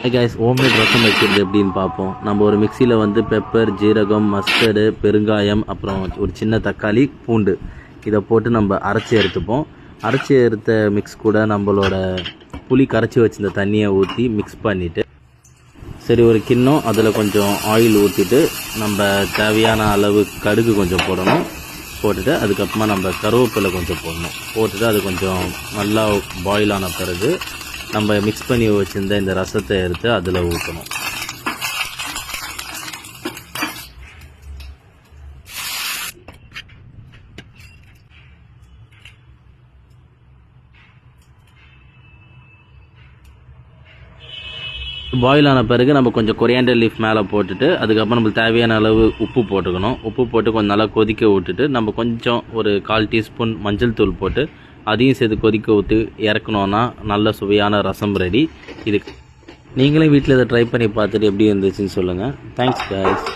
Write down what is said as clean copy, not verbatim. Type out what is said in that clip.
Hi guys, homemade ரசம் வைக்கிறது எப்படின்னு பார்ப்போம். நம்ம ஒரு மிக்சியில் வந்து பெப்பர், ஜீரகம், மஸ்டர்டு, பெருங்காயம், அப்புறம் ஒரு சின்ன தக்காளி, பூண்டு இதை போட்டு நம்ம அரைச்சி எடுத்துப்போம். அரைச்சி எடுத்த மிக்ஸ் கூட நம்மளோட புளி கரைச்சி வச்சிருந்த தண்ணியை ஊற்றி மிக்ஸ் பண்ணிவிட்டு சரி ஒரு கிண்ணம் அதில் கொஞ்சம் ஆயில் ஊற்றிட்டு நம்ம தேவையான அளவு கடுகு கொஞ்சம் போடணும். போட்டுட்டு அதுக்கப்புறமா நம்ம கருவேப்பிலை கொஞ்சம் போட்டுட்டு அது கொஞ்சம் நல்லா பாயில் ஆன பிறகு நம்ம மிக்ஸ் பண்ணி வச்சுருந்த இந்த ரசத்தை எடுத்து அதில் ஊற்றணும். பாயில் ஆன பிறகு நம்ம கொஞ்சம் கொரியாண்டர் லீஃப் மேலே போட்டுட்டு அதுக்கப்புறம் நம்மளுக்கு தேவையான அளவு உப்பு போட்டுக்கணும். உப்பு போட்டு கொஞ்சம் நல்லா கொதிக்க விட்டுட்டு நம்ம கொஞ்சம் ஒரு 1/4 டீஸ்பூன் மஞ்சள் தூள் போட்டு அதையும் சேர்த்து கொதிக்க விட்டு இறக்கணுன்னா நல்ல சுவையான ரசம் ரெடி. இதுக்கு நீங்களே வீட்டில் இதை ட்ரை பண்ணி பார்த்துட்டு எப்படி இருந்துச்சுன்னு சொல்லுங்கள். Thanks guys.